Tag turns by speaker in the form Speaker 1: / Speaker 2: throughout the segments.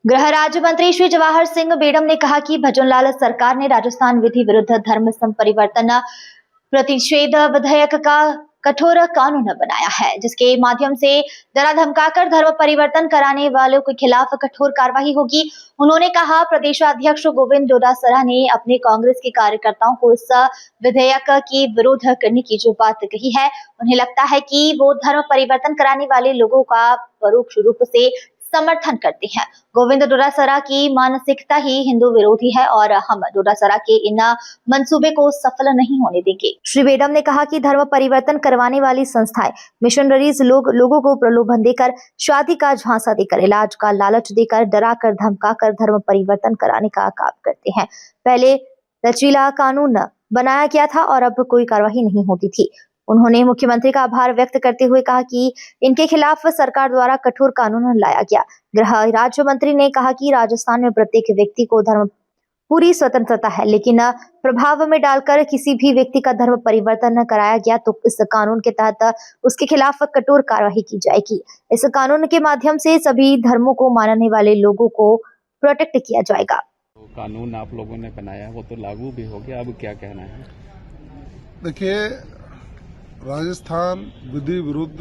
Speaker 1: गृह राज्य मंत्री श्री जवाहर सिंह बेडम ने कहा कि भजनलाल सरकार ने राजस्थान विधि विरुद्ध धर्म संपरिवर्तन प्रतिषेध विधेयक का कठोर कानून बनाया है, जिसके माध्यम से डरा धमकाकर धर्म परिवर्तन कराने वालों के खिलाफ कठोर कार्रवाई होगी। उन्होंने कहा, प्रदेशाध्यक्ष गोविंद डोटासरा ने अपने कांग्रेस के कार्यकर्ताओं को इस विधेयक की विरोध करने की जो बात कही है, उन्हें लगता है कि वो धर्म परिवर्तन कराने वाले लोगों का परोक्ष रूप से समर्थन करते हैं। गोविंद डोटासरा की मानसिकता ही हिंदू विरोधी है और हम डोटासरा के इन मंसूबे को सफल नहीं होने देंगे। श्री बेडम ने कहा कि धर्म परिवर्तन करवाने वाली संस्थाएं मिशनरीज लोगों को प्रलोभन देकर, शादी का झांसा देकर, इलाज का लालच देकर, डराकर धमकाकर धर्म परिवर्तन कराने का काम करते हैं। पहले लचीला कानून बनाया गया था और अब कोई कार्रवाई नहीं होती थी। उन्होंने मुख्यमंत्री का आभार व्यक्त करते हुए कहा कि इनके खिलाफ सरकार द्वारा कठोर कानून लाया गया। गृह राज्य मंत्री ने कहा कि राजस्थान में प्रत्येक व्यक्ति को धर्म पूरी स्वतंत्रता है, लेकिन प्रभाव में डालकर किसी भी व्यक्ति का धर्म परिवर्तन कराया गया तो इस कानून के तहत उसके खिलाफ कठोर कार्रवाई की जाएगी। इस कानून के माध्यम से सभी धर्मों को मानने वाले लोगों को प्रोटेक्ट किया जाएगा।
Speaker 2: तो कानून आप लोगों ने बनाया, वो तो लागू भी हो गया, अब क्या कहना है?
Speaker 3: देखिए, राजस्थान विधि विरुद्ध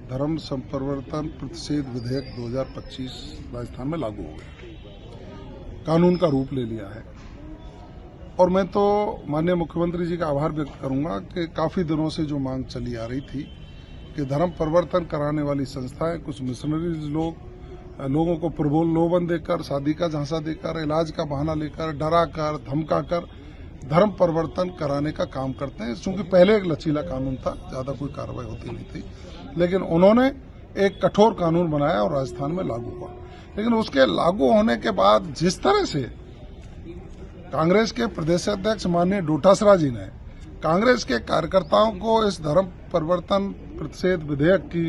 Speaker 3: धर्म संपरिवर्तन प्रतिषेध विधेयक 2025 राजस्थान में लागू हो गया, कानून का रूप ले लिया है। और मैं तो माननीय मुख्यमंत्री जी का आभार व्यक्त करूंगा कि काफी दिनों से जो मांग चली आ रही थी कि धर्म परिवर्तन कराने वाली संस्थाएं, कुछ मिशनरीज लोगों को प्रलोभन देकर, शादी का झांसा देकर, इलाज का बहाना लेकर, डराकर, धमकाकर धर्म परिवर्तन कराने का काम करते हैं। क्योंकि पहले एक लचीला कानून था, ज्यादा कोई कार्रवाई होती नहीं थी, लेकिन उन्होंने एक कठोर कानून बनाया और राजस्थान में लागू हुआ। लेकिन उसके लागू होने के बाद जिस तरह से कांग्रेस के प्रदेश अध्यक्ष माननीय डोटासरा जी ने कांग्रेस के कार्यकर्ताओं को इस धर्म परिवर्तन प्रतिषेध विधेयक की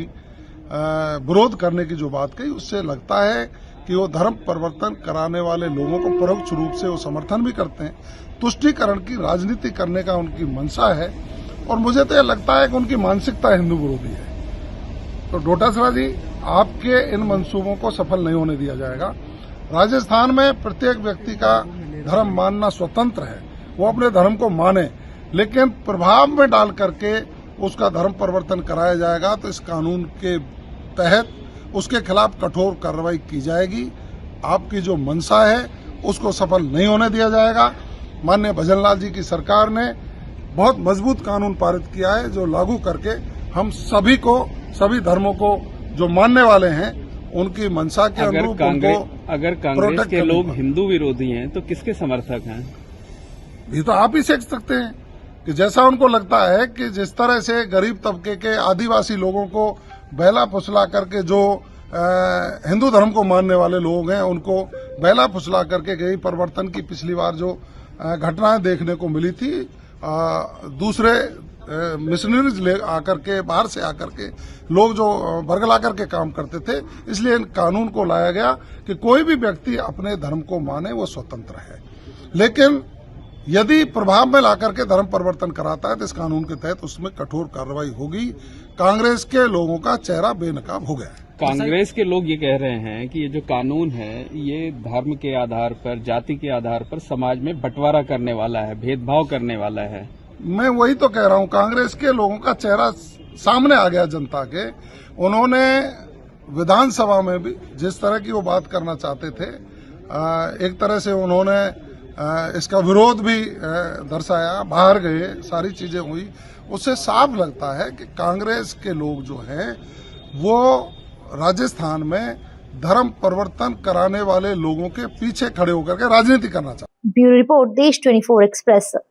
Speaker 3: विरोध करने की जो बात कही, उससे लगता है कि वो धर्म परिवर्तन कराने वाले लोगों को परोक्ष रूप से वो समर्थन भी करते हैं। तुष्टीकरण की राजनीति करने का उनकी मंशा है और मुझे तो यह लगता है कि उनकी मानसिकता हिंदू विरोधी है। तो डोटासरा जी, आपके इन मंसूबों को सफल नहीं होने दिया जाएगा। राजस्थान में प्रत्येक व्यक्ति का धर्म मानना स्वतंत्र है, वो अपने धर्म को माने, लेकिन प्रभाव में डाल करके उसका धर्म परिवर्तन कराया जाएगा तो इस कानून के तहत उसके खिलाफ कठोर कार्रवाई की जाएगी। आपकी जो मंशा है उसको सफल नहीं होने दिया जाएगा। माननीय भजनलाल जी की सरकार ने बहुत मजबूत कानून पारित किया है, जो लागू करके हम सभी को, सभी धर्मों को जो मानने वाले हैं उनकी मंशा के अनुरूप
Speaker 2: अगर कांग्रेस के लोग हिंदू विरोधी हैं तो किसके समर्थक हैं?
Speaker 3: ये तो आप ही सीख सकते हैं कि जैसा उनको लगता है कि जिस तरह से गरीब तबके के आदिवासी लोगों को बहला फुसला करके जो हिंदू धर्म को मानने वाले लोग हैं उनको बहला फुसला करके गई परिवर्तन की पिछली बार जो घटनाएं देखने को मिली थी, दूसरे मिशनरीज ले आकर के, बाहर से आकर के लोग जो बरगला करके काम करते थे, इसलिए इन कानून को लाया गया कि कोई भी व्यक्ति अपने धर्म को माने, वो स्वतंत्र है। लेकिन यदि प्रभाव में लाकर के धर्म परिवर्तन कराता है तो इस कानून के तहत उसमें कठोर कार्रवाई होगी। कांग्रेस के लोगों का चेहरा बेनकाब हो गया है।
Speaker 2: कांग्रेस के लोग ये कह रहे हैं कि ये जो कानून है ये धर्म के आधार पर, जाति के आधार पर समाज में बंटवारा करने वाला है, भेदभाव करने वाला है।
Speaker 3: मैं वही तो कह रहा हूँ, कांग्रेस के लोगों का चेहरा सामने आ गया जनता के। उन्होंने विधानसभा में भी जिस तरह की वो बात करना चाहते थे, एक तरह से उन्होंने इसका विरोध भी दर्शाया, बाहर गए, सारी चीजें हुई। उससे साफ लगता है कि कांग्रेस के लोग जो हैं वो राजस्थान में धर्म परिवर्तन कराने वाले लोगों के पीछे खड़े होकर के राजनीति करना चाहते हैं।
Speaker 1: ब्यूरो रिपोर्ट, देश 24 एक्सप्रेस।